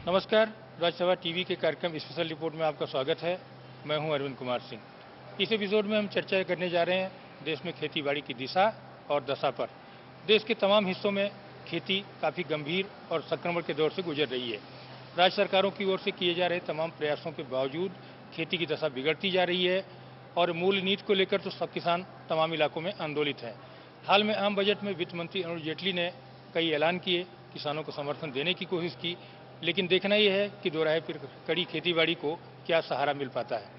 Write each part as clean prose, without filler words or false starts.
नमस्कार। राज्यसभा टीवी के कार्यक्रम स्पेशल रिपोर्ट में आपका स्वागत है। मैं हूं अरविंद कुमार सिंह। इस एपिसोड में हम चर्चा करने जा रहे हैं देश में खेतीबाड़ी की दिशा और दशा पर। देश के तमाम हिस्सों में खेती काफ़ी गंभीर और संक्रमण के दौर से गुजर रही है। राज्य सरकारों की ओर से किए जा रहे तमाम प्रयासों के बावजूद खेती की दशा बिगड़ती जा रही है और मूल नीति को लेकर तो सब किसान तमाम इलाकों में आंदोलित हैं। हाल में आम बजट में वित्त मंत्री अरुण जेटली ने कई ऐलान किए, किसानों को समर्थन देने की कोशिश की, लेकिन देखना यह है कि दोराहे फिर कड़ी खेतीबाड़ी को क्या सहारा मिल पाता है।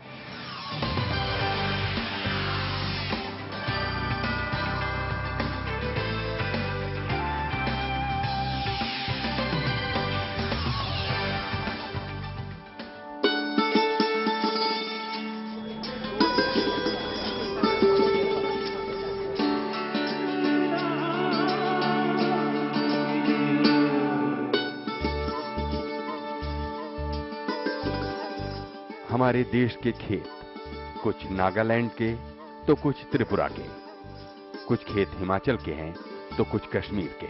हमारे देश के खेत कुछ नागालैंड के तो कुछ त्रिपुरा के, कुछ खेत हिमाचल के हैं तो कुछ कश्मीर के।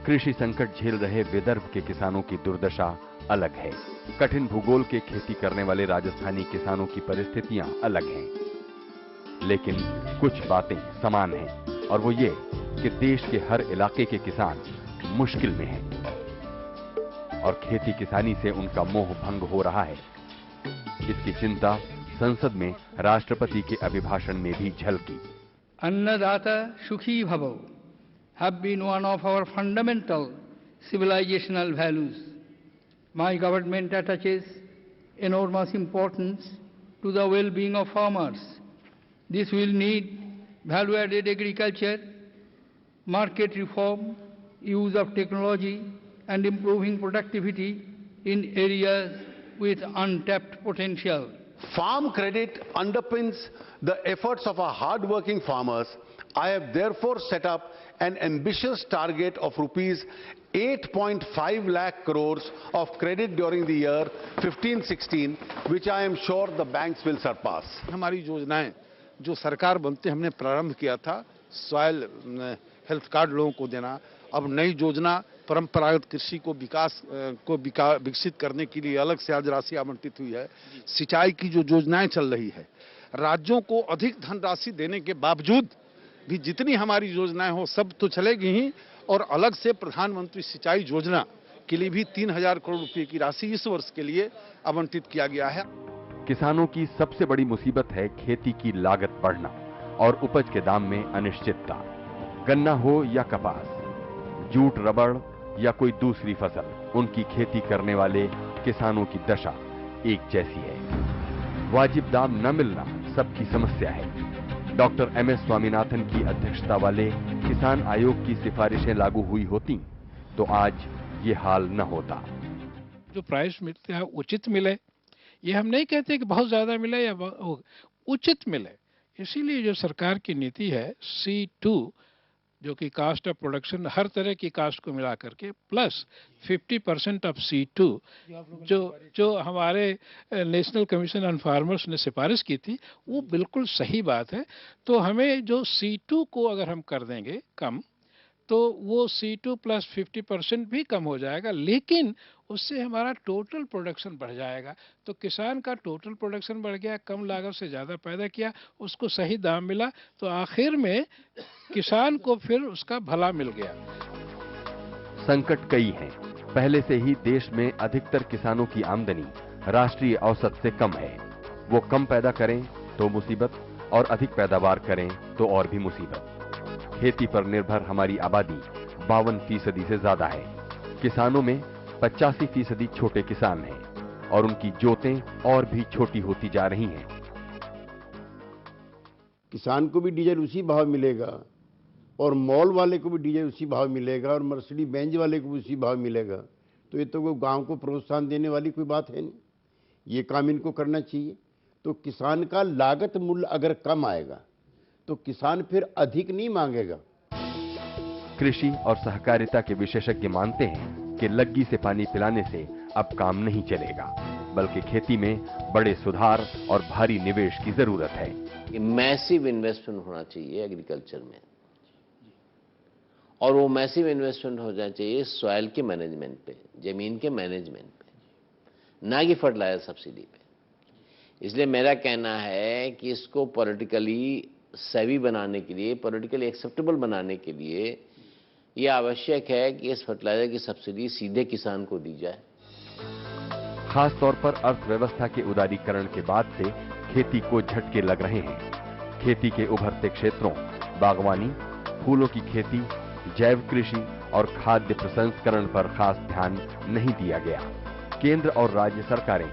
कृषि संकट झेल रहे विदर्भ के किसानों की दुर्दशा अलग है। कठिन भूगोल के खेती करने वाले राजस्थानी किसानों की परिस्थितियां अलग हैं। लेकिन कुछ बातें समान हैं और वो ये कि देश के हर इलाके के किसान मुश्किल में हैं और खेती किसानी से उनका मोह भंग हो रहा है। इसकी चिंता संसद में राष्ट्रपति के अभिभाषण में भी झलकी। अन्नदाता सुखी भवो have been one of our fundamental civilizational values. My government attaches enormous importance to the well-being of farmers. This will need value-added agriculture, market reform, use of technology, and improving productivity in areas with untapped potential. Farm credit underpins the efforts of our hard-working farmers. I have therefore set up an ambitious target of rupees 8.5 lakh crores of credit during the year 15-16, which I am sure the banks will surpass. हमारी योजनाएं जो सरकार बनते हमने प्रारंभ किया था, soil health card लोगों को देना, अब नई योजना परंपरागत कृषि को विकसित करने के लिए अलग से आज राशि आवंटित हुई है। सिंचाई की जो योजनाएं चल रही है, राज्यों को अधिक धनराशि देने के बावजूद भी जितनी हमारी योजनाएं हो सब तो चलेगी ही, और अलग से प्रधानमंत्री सिंचाई योजना के लिए भी 3000 करोड़ रुपए की राशि इस वर्ष के लिए आवंटित किया गया है। किसानों की सबसे बड़ी मुसीबत है खेती की लागत बढ़ना और उपज के दाम में अनिश्चितता। गन्ना हो या कपास, जूट, रबड़ या कोई दूसरी फसल, उनकी खेती करने वाले किसानों की दशा एक जैसी है। वाजिब दाम न मिलना सबकी समस्या है। डॉक्टर एमएस स्वामीनाथन की अध्यक्षता वाले किसान आयोग की सिफारिशें लागू हुई होती तो आज ये हाल न होता। जो प्राइस मिलते हैं उचित मिले, ये हम नहीं कहते कि बहुत ज्यादा मिले या उचित मिले। इसीलिए जो सरकार की नीति है C2, जो कि कास्ट ऑफ प्रोडक्शन हर तरह की कास्ट को मिला करके प्लस 50% ऑफ C2, जो हमारे नेशनल कमीशन ऑन फार्मर्स ने सिफारिश की थी, वो बिल्कुल सही बात है। तो हमें जो C2 को अगर हम कर देंगे कम, तो वो C2 प्लस 50% भी कम हो जाएगा, लेकिन उससे हमारा टोटल प्रोडक्शन बढ़ जाएगा। तो किसान का टोटल प्रोडक्शन बढ़ गया, कम लागत से ज़्यादा पैदा किया, उसको सही दाम मिला, तो आखिर में किसान को फिर उसका भला मिल गया। संकट कई हैं। पहले से ही देश में अधिकतर किसानों की आमदनी राष्ट्रीय औसत से कम है। वो कम पैदा करें तो मुसीबत और अधिक पैदावार करें तो और भी मुसीबत। खेती पर निर्भर हमारी आबादी 52% से ज्यादा है। किसानों में 85% छोटे किसान हैं और उनकी जोतें और भी छोटी होती जा रही हैं। किसान को भी डीजल उसी भाव मिलेगा और मॉल वाले को भी डीजल उसी भाव मिलेगा और मर्सिडीज बेंज वाले को भी उसी भाव मिलेगा, तो ये तो कोई गांव को प्रोत्साहन देने वाली कोई बात है नहीं। ये काम इनको करना चाहिए। तो किसान का लागत मूल्य अगर कम आएगा तो किसान फिर अधिक नहीं मांगेगा। कृषि और सहकारिता के विशेषज्ञ मानते हैं कि लग्गी से पानी पिलाने से अब काम नहीं चलेगा, बल्कि खेती में बड़े सुधार और भारी निवेश की जरूरत है। मैसिव इन्वेस्टमेंट होना चाहिए एग्रीकल्चर में, और वो मैसिव इन्वेस्टमेंट हो जाना चाहिए सॉइल के मैनेजमेंट पे, जमीन के मैनेजमेंट पे। ना कि फर्टिलाइजर सब्सिडी पे। इसलिए मेरा कहना है कि इसको पॉलिटिकली सेवी बनाने के लिए, पॉलिटिकली एक्सेप्टेबल बनाने के लिए ये आवश्यक है कि इस फर्टिलाइजर की सब्सिडी सीधे किसान को दी जाए। खास तौर पर अर्थव्यवस्था के उदारीकरण के बाद से खेती को झटके लग रहे हैं। खेती के उभरते क्षेत्रों, बागवानी, फूलों की खेती, जैव कृषि और खाद्य प्रसंस्करण पर खास ध्यान नहीं दिया गया। केंद्र और राज्य सरकारें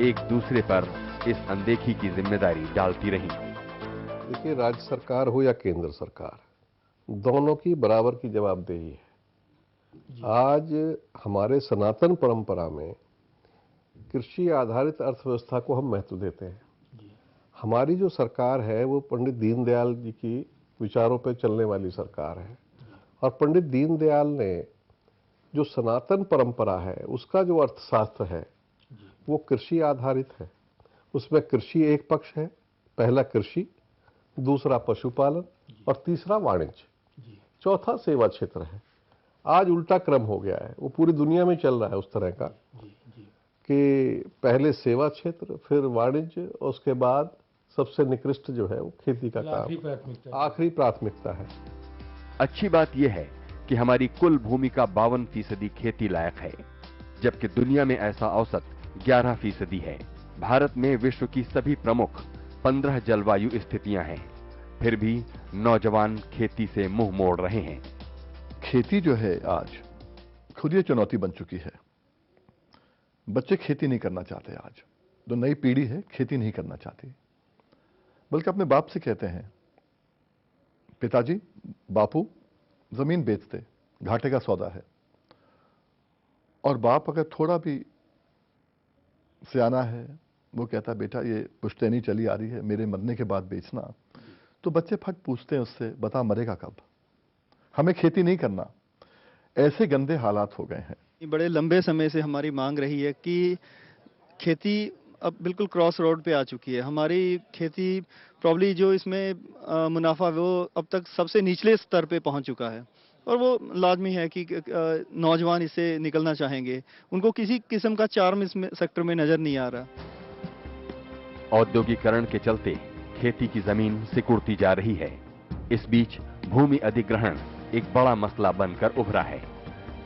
एक दूसरे पर इस अनदेखी की जिम्मेदारी डालती रहीं। देखिए, राज्य सरकार हो या केंद्र सरकार, दोनों की बराबर की जवाबदेही है। आज हमारे सनातन परंपरा में कृषि आधारित अर्थव्यवस्था को हम महत्व देते हैं। हमारी जो सरकार है वो पंडित दीनदयाल जी की विचारों पर चलने वाली सरकार है, और पंडित दीनदयाल ने जो सनातन परंपरा है उसका जो अर्थशास्त्र है वो कृषि आधारित है। उसमें कृषि एक पक्ष है, पहला कृषि, दूसरा पशुपालन और तीसरा वाणिज्य, चौथा सेवा क्षेत्र है। आज उल्टा क्रम हो गया है, वो पूरी दुनिया में चल रहा है उस तरह का कि पहले सेवा क्षेत्र, फिर वाणिज्य, और उसके बाद सबसे निकृष्ट जो है वो खेती का काम, आखिरी प्राथमिकता है। अच्छी बात यह है कि हमारी कुल भूमि का 52% खेती लायक है, जबकि दुनिया में ऐसा औसत 11% है। भारत में विश्व की सभी प्रमुख 15 जलवायु स्थितियां हैं, फिर भी नौजवान खेती से मुंह मोड़ रहे हैं। खेती जो है आज खुद ये चुनौती बन चुकी है। बच्चे खेती नहीं करना चाहते। आज जो नई पीढ़ी है खेती नहीं करना चाहती, बल्कि अपने बाप से कहते हैं, पिताजी, बापू जमीन बेचते, घाटे का सौदा है। और बाप अगर थोड़ा भी सियाना है, वो कहता, बेटा ये पुश्तैनी चली आ रही है, मेरे मरने के बाद बेचना। तो बच्चे फट पूछते हैं उससे, बता मरेगा कब, हमें खेती नहीं करना। ऐसे गंदे हालात हो गए हैं। बड़े लंबे समय से हमारी मांग रही है कि खेती अब बिल्कुल क्रॉस रोड पे आ चुकी है। हमारी खेती प्रॉब्ली जो इसमें मुनाफा वो अब तक सबसे निचले स्तर पे पहुंच चुका है, और वो लाजमी है कि नौजवान इससे निकलना चाहेंगे। उनको किसी किस्म का चार्म इसमें सेक्टर में नजर नहीं आ रहा। औद्योगिकरण के चलते खेती की जमीन सिकुड़ती जा रही है। इस बीच भूमि अधिग्रहण एक बड़ा मसला बनकर उभरा है।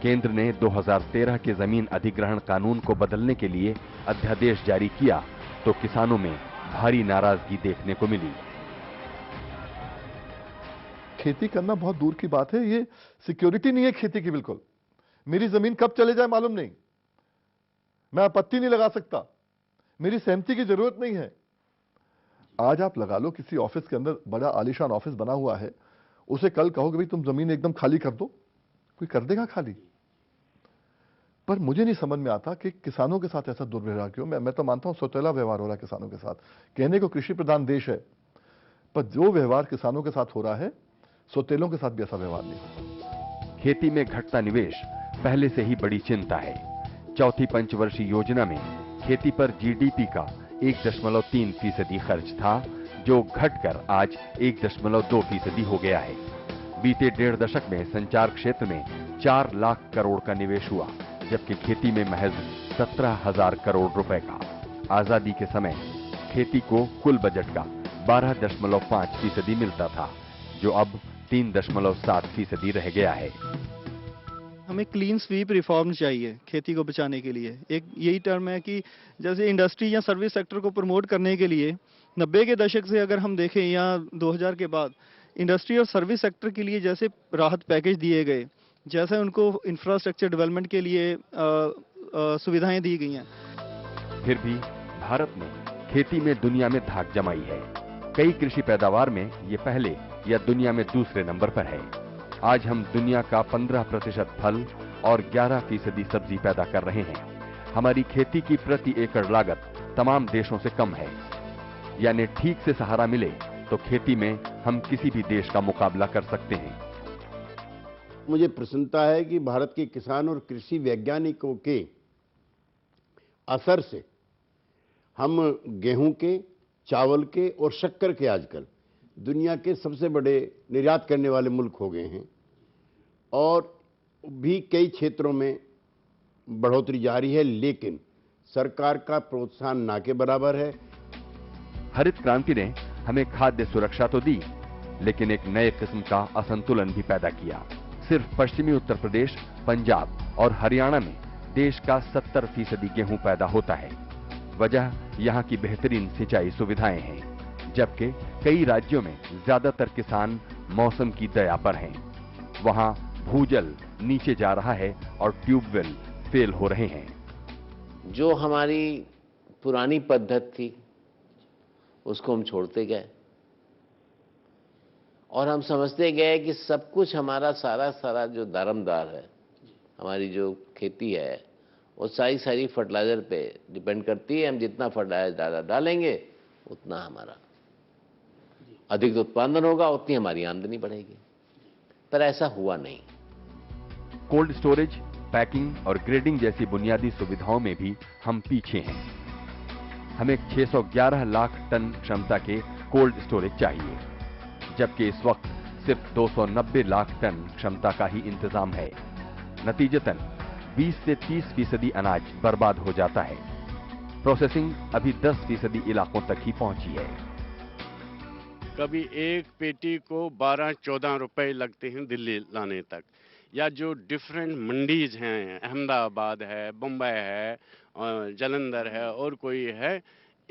केंद्र ने 2013 के जमीन अधिग्रहण कानून को बदलने के लिए अध्यादेश जारी किया, तो किसानों में भारी नाराजगी देखने को मिली। खेती करना बहुत दूर की बात है, ये सिक्योरिटी नहीं है खेती की। बिल्कुल मेरी जमीन कब चले जाए मालूम नहीं, मैं आपत्ति नहीं लगा सकता, मेरी सहमति की जरूरत नहीं है। आज आप लगा लो किसी ऑफिस के अंदर बड़ा आलीशान ऑफिस बना हुआ है, उसे कल कहोगे भाई तुम जमीन एकदम खाली कर दो, कोई कर देगा खाली? पर मुझे नहीं समझ में आता कि किसानों के साथ ऐसा दुर्व्यवहार क्यों। मैं तो मानता हूं सौतेला व्यवहार हो रहा है किसानों के साथ। कहने को कृषि प्रधान देश है, पर जो व्यवहार किसानों के साथ हो रहा है, सौतेलों के साथ भी ऐसा व्यवहार नहीं होता। खेती में घटता निवेश पहले से ही बड़ी चिंता है। चौथी पंचवर्षीय योजना में खेती पर जीडीपी का 1.3% खर्च था, जो घटकर आज 1.2% हो गया है। बीते 1.5 दशक में संचार क्षेत्र में 4 लाख करोड़ का निवेश हुआ, जबकि खेती में महज 17,000 करोड़ रुपए का। आजादी के समय खेती को कुल बजट का 12.5% मिलता था, जो अब 3.7% रह गया है। हमें क्लीन स्वीप रिफॉर्म चाहिए खेती को बचाने के लिए। एक यही टर्म है कि जैसे इंडस्ट्री या सर्विस सेक्टर को प्रमोट करने के लिए 90 के दशक से अगर हम देखें या 2000 के बाद इंडस्ट्री और सर्विस सेक्टर के लिए जैसे राहत पैकेज दिए गए, जैसे उनको इंफ्रास्ट्रक्चर डेवलपमेंट के लिए सुविधाएं दी गई हैं। फिर भी भारत ने खेती में दुनिया में धाक जमाई है। कई कृषि पैदावार में ये पहले या दुनिया में दूसरे नंबर पर है। आज हम दुनिया का 15% फल और 11% सब्जी पैदा कर रहे हैं। हमारी खेती की प्रति एकड़ लागत तमाम देशों से कम है। यानी ठीक से सहारा मिले तो खेती में हम किसी भी देश का मुकाबला कर सकते हैं। मुझे प्रसन्नता है कि भारत के किसान और कृषि वैज्ञानिकों के असर से हम गेहूं के, चावल के और शक्कर के आजकल दुनिया के सबसे बड़े निर्यात करने वाले मुल्क हो गए हैं, और भी कई क्षेत्रों में बढ़ोतरी जारी है। लेकिन सरकार का प्रोत्साहन ना के बराबर है। हरित क्रांति ने हमें खाद्य सुरक्षा तो दी, लेकिन एक नए किस्म का असंतुलन भी पैदा किया। सिर्फ पश्चिमी उत्तर प्रदेश, पंजाब और हरियाणा में देश का 70% गेहूं पैदा होता है। वजह यहां की बेहतरीन सिंचाई सुविधाएं हैं, जबकि कई राज्यों में ज्यादातर किसान मौसम की दया पर हैं। वहां भूजल नीचे जा रहा है और ट्यूबवेल फेल हो रहे हैं। जो हमारी पुरानी पद्धति थी उसको हम छोड़ते गए और हम समझते गए कि सब कुछ हमारा सारा जो दारमदार है, हमारी जो खेती है वो सारी फर्टिलाइजर पे डिपेंड करती है। हम जितना फर्टिलाइजर डालेंगे उतना हमारा अधिक उत्पादन होगा, उतनी हमारी आमदनी बढ़ेगी। पर ऐसा हुआ नहीं। कोल्ड स्टोरेज, पैकिंग और ग्रेडिंग जैसी बुनियादी सुविधाओं में भी हम पीछे हैं। हमें 611 लाख टन क्षमता के कोल्ड स्टोरेज चाहिए, जबकि इस वक्त सिर्फ 290 लाख टन क्षमता का ही इंतजाम है। नतीजतन 20 से 30% अनाज बर्बाद हो जाता है। प्रोसेसिंग अभी 10% इलाकों तक ही पहुंची है। कभी एक पेटी को 12-14 रुपए लगते हैं दिल्ली लाने तक, या जो डिफरेंट मंडीज हैं, अहमदाबाद है, बम्बई है, जालंधर है और कोई है,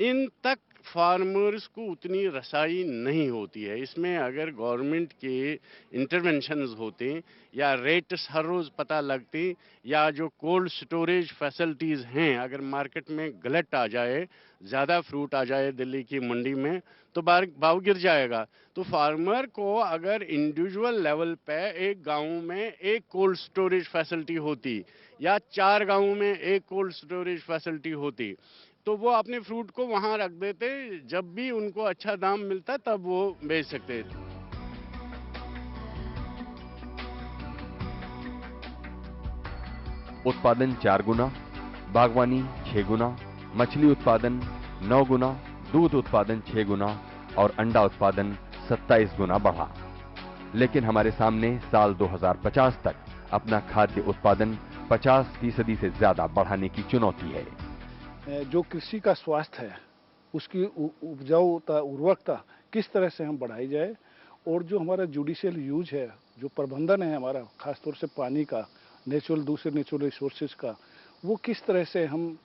इन तक फार्मर्स को उतनी रसाई नहीं होती है। इसमें अगर गवर्नमेंट के इंटरवेंशंस होते या रेट्स हर रोज़ पता लगते, या जो कोल्ड स्टोरेज फैसिलिटीज़ हैं, अगर मार्केट में गलत आ जाए, ज़्यादा फ्रूट आ जाए दिल्ली की मंडी में, तो भाव गिर जाएगा। तो फार्मर को अगर इंडिविजुअल लेवल पे एक गांव में एक कोल्ड स्टोरेज फैसिलिटी होती या 4 गांवों में एक कोल्ड स्टोरेज फैसिलिटी होती, तो वो अपने फ्रूट को वहां रख देते, जब भी उनको अच्छा दाम मिलता तब वो बेच सकते थे। उत्पादन 4 गुना, बागवानी 6 गुना, मछली उत्पादन 9 गुना, दूध उत्पादन 6 गुना और अंडा उत्पादन 27 गुना बढ़ा। लेकिन हमारे सामने साल 2050 तक अपना खाद्य उत्पादन 50% से ज्यादा बढ़ाने की चुनौती है। जो कृषि का स्वास्थ्य है, उसकी उपजाऊता, उर्वरकता किस तरह से हम बढ़ाई जाए, और जो हमारा जुडिशियल यूज है, जो प्रबंधन है हमारा, खासतौर से पानी का, दूसरे नेचुरल रिसोर्सेज का, वो किस तरह से हम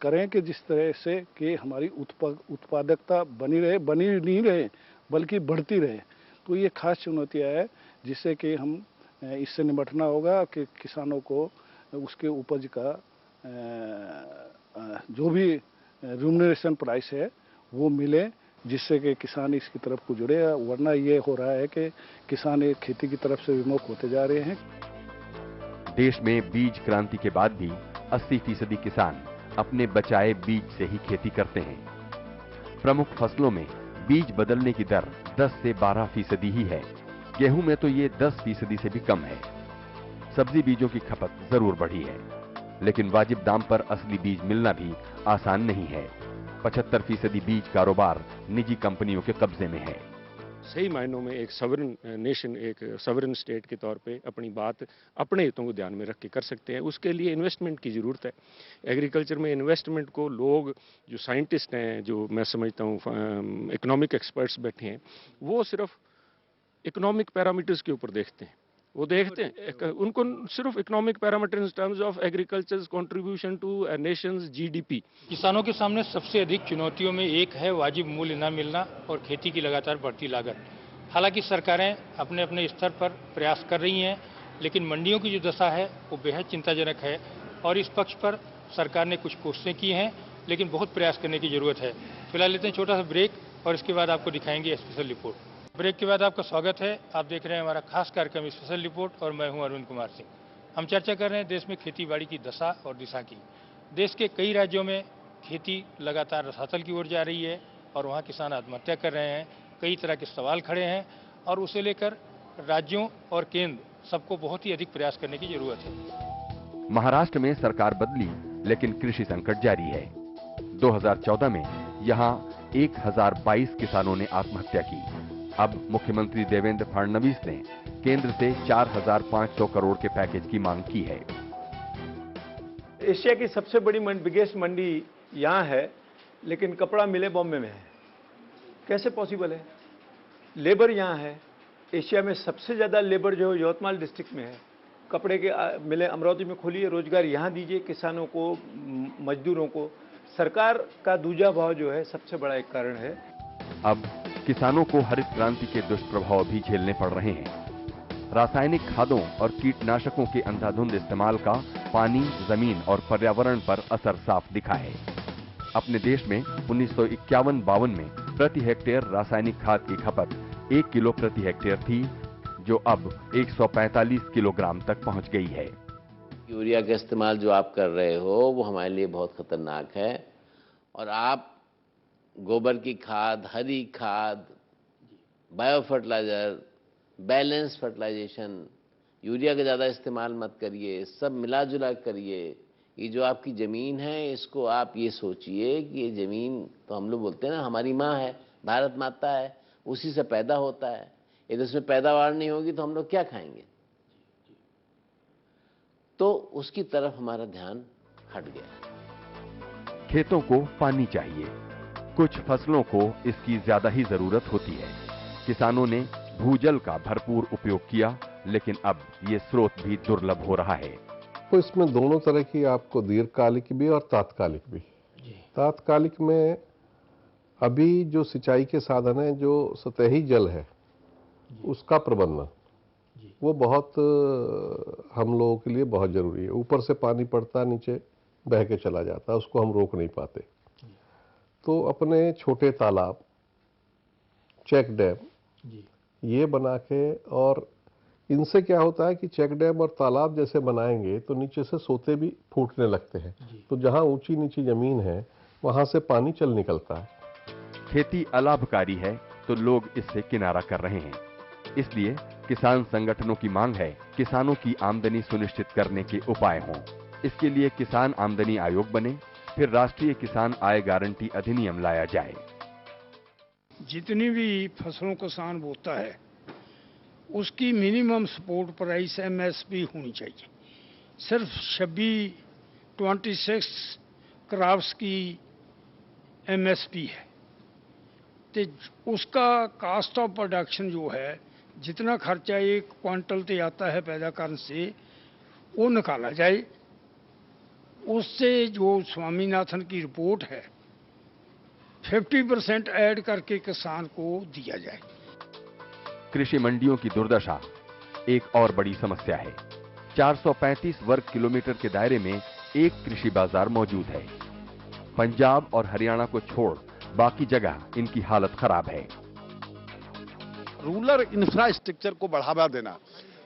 करें कि जिस तरह से कि हमारी उत्पादकता बनी नहीं रहे बल्कि बढ़ती रहे। तो ये खास चुनौतियाँ है जिससे कि हम इससे निपटना होगा कि किसानों को उसके उपज का जो भी रिम्यूनरेशन प्राइस है वो मिले, जिससे कि किसान इसकी तरफ को जुड़े। वरना ये हो रहा है कि किसान एक खेती की तरफ से विमुख होते जा रहे हैं। देश में बीज क्रांति के बाद भी 80% किसान अपने बचाए बीज से ही खेती करते हैं। प्रमुख फसलों में बीज बदलने की दर 10 से 12% ही है। गेहूं में तो ये 10% से भी कम है। सब्जी बीजों की खपत जरूर बढ़ी है, लेकिन वाजिब दाम पर असली बीज मिलना भी आसान नहीं है। 75% बीज कारोबार निजी कंपनियों के कब्जे में है। सही मायनों में एक सॉवरेन नेशन, एक सॉवरेन स्टेट के तौर पे अपनी बात अपने हितों को ध्यान में रख के कर सकते हैं। उसके लिए इन्वेस्टमेंट की ज़रूरत है। एग्रीकल्चर में इन्वेस्टमेंट को लोग, जो साइंटिस्ट हैं, जो मैं समझता हूँ इकोनॉमिक एक्सपर्ट्स बैठे हैं, वो सिर्फ इकोनॉमिक पैरामीटर्स के ऊपर देखते हैं। वो देखते हैं, उनको सिर्फ economic parameter in terms of agriculture contribution two nations GDP. किसानों के सामने सबसे अधिक चुनौतियों में एक है वाजिब मूल्य न मिलना और खेती की लगातार बढ़ती लागत। हालांकि सरकारें अपने अपने स्तर पर प्रयास कर रही हैं, लेकिन मंडियों की जो दशा है वो बेहद चिंताजनक है और इस पक्ष पर सरकार ने कुछ कोशिशें की हैं, लेकिन बहुत प्रयास करने की जरूरत है। फिलहाल लेते हैं छोटा सा ब्रेक और इसके बाद आपको दिखाएंगे स्पेशल रिपोर्ट। ब्रेक के बाद आपका स्वागत है। आप देख रहे हैं हमारा खास कार्यक्रम स्पेशल रिपोर्ट और मैं हूं अरविंद कुमार सिंह। हम चर्चा कर रहे हैं देश में खेतीबाड़ी की दशा और दिशा की। देश के कई राज्यों में खेती लगातार रसातल की ओर जा रही है और वहां किसान आत्महत्या कर रहे हैं। कई तरह के सवाल खड़े हैं और उसे लेकर राज्यों और केंद्र सबको बहुत ही अधिक प्रयास करने की जरूरत है। महाराष्ट्र में सरकार बदली, लेकिन कृषि संकट जारी है। 2014 में यहां 1022 किसानों ने आत्महत्या की। अब मुख्यमंत्री देवेंद्र फडणवीस ने केंद्र से 4500 करोड़ के पैकेज की मांग की है। एशिया की सबसे बड़ी बिगेस्ट मंडी यहाँ है, लेकिन कपड़ा मिले बॉम्बे में है। कैसे पॉसिबल है? लेबर यहाँ है, एशिया में सबसे ज़्यादा लेबर जो यवतमाल डिस्ट्रिक्ट में है। कपड़े के मिले अमरावती में खोलिए, रोजगार यहाँ दीजिए किसानों को, मजदूरों को। सरकार का दूजा भाव जो है सबसे बड़ा एक कारण है। अब किसानों को हरित क्रांति के दुष्प्रभाव भी झेलने पड़ रहे हैं। रासायनिक खादों और कीटनाशकों के अंधाधुंध इस्तेमाल का पानी, जमीन और पर्यावरण पर असर साफ दिखा है। अपने देश में 1951-52 में प्रति हेक्टेयर रासायनिक खाद की खपत 1 किलो प्रति हेक्टेयर थी, जो अब 145 किलोग्राम तक पहुंच गई है। यूरिया का इस्तेमाल जो आप कर रहे हो वो हमारे लिए बहुत खतरनाक है। और आप गोबर की खाद, हरी खाद, bio fertilizer, balance fertilization, urea का ज़्यादा इस्तेमाल मत करिए, सब मिला जुला करिए। ये जो आपकी ज़मीन है, इसको आप ये सोचिए कि ये ज़मीन तो हम लोग बोलते हैं ना, हमारी माँ है, भारत माता है, उसी से पैदा होता है। यदि उसमें पैदावार नहीं होगी तो हम लोग क्या खाएंगे? तो उसकी तरफ हमारा ध्यान हट गया। खेतों को पानी चाहिए, कुछ फसलों को इसकी ज्यादा ही जरूरत होती है। किसानों ने भूजल का भरपूर उपयोग किया, लेकिन अब ये स्रोत भी दुर्लभ हो रहा है। तो इसमें दोनों तरह की आपको दीर्घकालिक भी और तात्कालिक भी। तात्कालिक में अभी जो सिंचाई के साधन है, जो सतही जल है, उसका प्रबंधन वो बहुत हम लोगों के लिए बहुत जरूरी है। ऊपर से पानी पड़ता, नीचे बह के चला जाता, उसको हम रोक नहीं पाते। तो अपने छोटे तालाब, चेक डैम ये बना के, और इनसे क्या होता है कि चेक डैम और तालाब जैसे बनाएंगे तो नीचे से सोते भी फूटने लगते हैं। तो जहाँ ऊंची नीची जमीन है वहां से पानी चल निकलता है। खेती अलाभकारी है तो लोग इससे किनारा कर रहे हैं। इसलिए किसान संगठनों की मांग है किसानों की आमदनी सुनिश्चित करने के उपाय हों। इसके लिए किसान आमदनी आयोग बने, फिर राष्ट्रीय किसान आय गारंटी अधिनियम लाया जाए। जितनी भी फसलों को किसान बोता है उसकी मिनिमम सपोर्ट प्राइस MSP होनी चाहिए। सिर्फ 26 क्रॉप्स की MSP है, तो उसका कास्ट ऑफ प्रोडक्शन जो है, जितना खर्चा एक क्वांटल पे आता है पैदा करने से, वो निकाला जाए। उससे जो स्वामीनाथन की रिपोर्ट है 50% ऐड करके किसान को दिया जाए। कृषि मंडियों की दुर्दशा एक और बड़ी समस्या है। 435 वर्ग किलोमीटर के दायरे में एक कृषि बाजार मौजूद है। पंजाब और हरियाणा को छोड़ बाकी जगह इनकी हालत खराब है। रूरल इंफ्रास्ट्रक्चर को बढ़ावा देना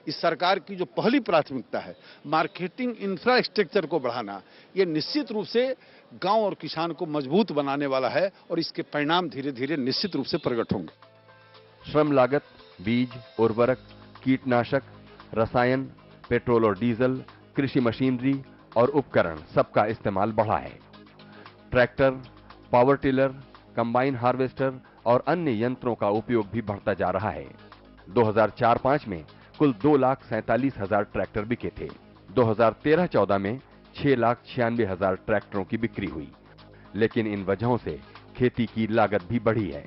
इस सरकार की जो पहली प्राथमिकता है। मार्केटिंग इंफ्रास्ट्रक्चर को बढ़ाना, ये निश्चित रूप से गांव और किसान को मजबूत बनाने वाला है और इसके परिणाम धीरे धीरे निश्चित रूप से प्रकट होंगे। श्रम लागत, बीज, उर्वरक, कीटनाशक, रसायन, पेट्रोल और डीजल, कृषि मशीनरी और उपकरण सबका इस्तेमाल बढ़ा है। Tractor, power tiller, combine harvester और अन्य यंत्रों का उपयोग भी बढ़ता जा रहा है। 2004-05 में कुल 2,47,000 ट्रैक्टर बिके थे। 2013-14 में 6,96,000 ट्रैक्टरों की बिक्री हुई। लेकिन इन वजहों से खेती की लागत भी बढ़ी है।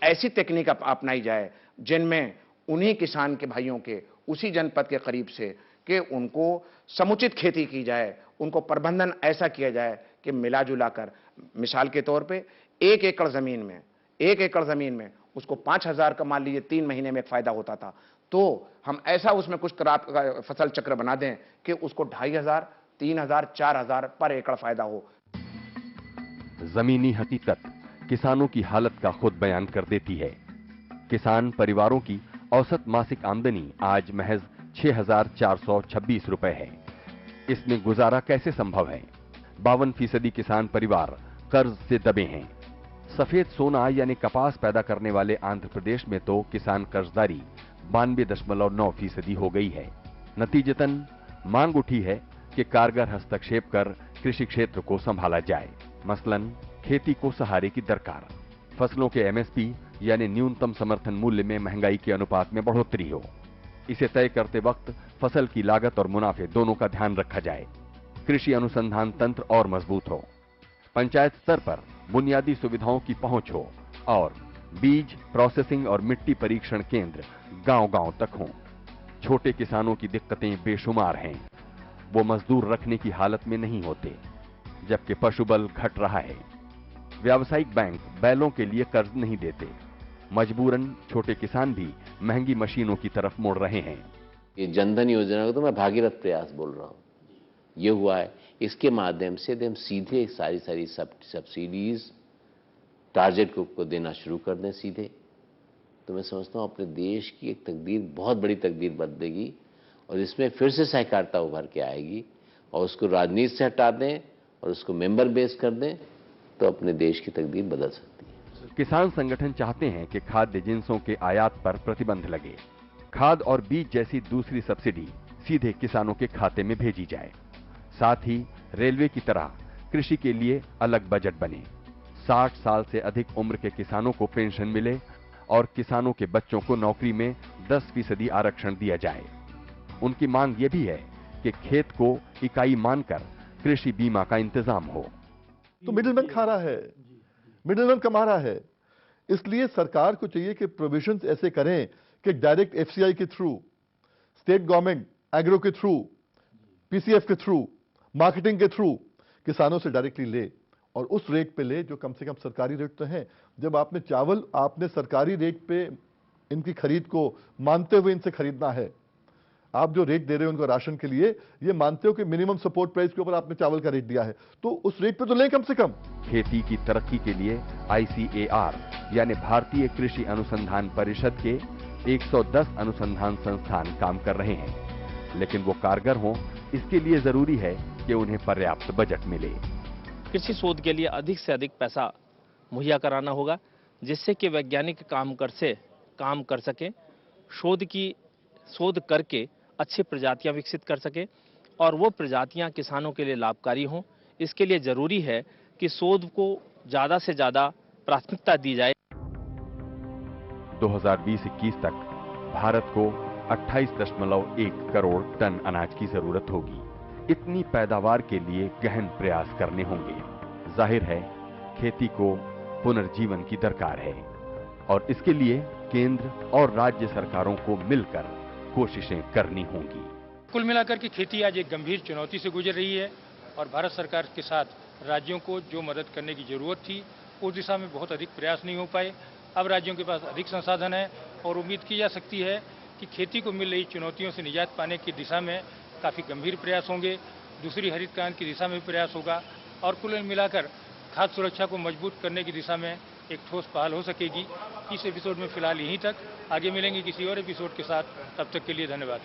ऐसी तकनीक अपनाई जाए जिनमें उन्हीं किसान के भाइयों के उसी जनपद के करीब से कि उनको समुचित खेती की जाए, उनको प्रबंधन ऐसा किया जाए कि मिला जुला कर, मिसाल के तौर पे 1 एकड़ जमीन में उसको 5,000 का मान लीजिए 3 महीने में एक फायदा होता था, तो हम ऐसा उसमें कुछ फसल चक्र बना दें कि उसको 2,500, 3,000, 4,000 पर एकड़ फायदा हो। जमीनी हकीकत किसानों की हालत का खुद बयान कर देती है। किसान परिवारों की औसत मासिक आमदनी आज महज 6,426 रुपए है। इसमें गुजारा कैसे संभव है? 52% किसान परिवार कर्ज से दबे हैं। सफेद सोना यानी कपास पैदा करने वाले आंध्र प्रदेश में तो किसान कर्जदारी 92.9% हो गई है। नतीजतन मांग उठी है कि कारगर हस्तक्षेप कर कृषि क्षेत्र को संभाला जाए। मसलन खेती को सहारे की दरकार, फसलों के MSP यानी न्यूनतम समर्थन मूल्य में महंगाई के अनुपात में बढ़ोतरी हो। इसे तय करते वक्त फसल की लागत और मुनाफे दोनों का ध्यान रखा जाए। कृषि अनुसंधान तंत्र और मजबूत हो, पंचायत स्तर पर बुनियादी सुविधाओं की पहुंच हो और बीज, प्रोसेसिंग और मिट्टी परीक्षण केंद्र गांव-गांव तक हों। छोटे किसानों की दिक्कतें बेशुमार हैं। वो मजदूर रखने की हालत में नहीं होते, जबकि पशुबल घट रहा है। व्यावसायिक बैंक बैलों के लिए कर्ज नहीं देते। मजबूरन छोटे किसान भी महंगी मशीनों की तरफ मुड़ रहे हैं। ये जनधन योजना को तो मैं भागीरथ प्रयास बोल रहा हूँ। ये हुआ है, इसके माध्यम से हम सीधे सारी सब्सिडीज टारगेट को देना शुरू कर दें सीधे, तो मैं समझता हूँ अपने देश की एक तकदीर, बहुत बड़ी तकदीर बदलेगी और इसमें फिर से सहकारिता उभर के आएगी और उसको राजनीति से हटा दें और उसको मेंबर बेस कर दें तो अपने देश की तकदीर बदल सकती है। किसान संगठन चाहते हैं कि खाद्य जिन्सों के आयात पर प्रतिबंध लगे। खाद और बीज जैसी दूसरी सब्सिडी सीधे किसानों के खाते में भेजी जाए। साथ ही रेलवे की तरह कृषि के लिए अलग बजट बने। 60 साल से अधिक उम्र के किसानों को पेंशन मिले और किसानों के बच्चों को नौकरी में 10% आरक्षण दिया जाए। उनकी मांग यह भी है कि खेत को इकाई मानकर कृषि बीमा का इंतजाम हो। तो मिडिलमैन खा रहा है, मिडिलमैन कमा रहा है। इसलिए सरकार को चाहिए कि प्रोविजंस ऐसे करें कि डायरेक्ट एफसीआई के थ्रू, स्टेट गवर्नमेंट एग्रो के थ्रू, पीसीएफ के थ्रू, मार्केटिंग के थ्रू किसानों से डायरेक्टली ले और उस रेट पे ले जो कम से कम सरकारी रेट तो है। जब आपने चावल आपने सरकारी रेट पे इनकी खरीद को मानते हुए इनसे खरीदना है, आप जो रेट दे रहे हो उनको राशन के लिए, ये मानते हो कि मिनिमम सपोर्ट प्राइस के ऊपर आपने चावल का रेट दिया है, तो उस रेट पे तो लें कम से कम। खेती की तरक्की के लिए ICAR यानी भारतीय कृषि अनुसंधान परिषद के 110 अनुसंधान संस्थान काम कर रहे हैं, लेकिन वो कारगर हों इसके लिए जरूरी है कि उन्हें पर्याप्त बजट मिले। कृषि शोध के लिए अधिक से अधिक पैसा मुहैया कराना होगा, जिससे कि वैज्ञानिक काम कर सकें, शोध करके अच्छी प्रजातियां विकसित कर सके और वो प्रजातियां किसानों के लिए लाभकारी हों। इसके लिए जरूरी है कि शोध को ज्यादा से ज्यादा प्राथमिकता दी जाए। 2020-21 तक भारत को 28.1 करोड़ टन अनाज की जरूरत होगी। इतनी पैदावार के लिए गहन प्रयास करने होंगे। जाहिर है खेती को पुनर्जीवन की दरकार है और इसके लिए केंद्र और राज्य सरकारों को मिलकर कोशिशें करनी होंगी। कुल मिलाकर के खेती आज एक गंभीर चुनौती से गुजर रही है और भारत सरकार के साथ राज्यों को जो मदद करने की जरूरत थी उस दिशा में बहुत अधिक प्रयास नहीं हो पाए। अब राज्यों के पास अधिक संसाधन है और उम्मीद की जा सकती है कि खेती को मिल रही चुनौतियों से निजात पाने की दिशा में काफ़ी गंभीर प्रयास होंगे। दूसरी हरित क्रांति की दिशा में प्रयास होगा और कुल मिलाकर खाद्य सुरक्षा को मजबूत करने की दिशा में एक ठोस पहल हो सकेगी। इस एपिसोड में फिलहाल यहीं तक, आगे मिलेंगे किसी और एपिसोड के साथ। तब तक के लिए धन्यवाद।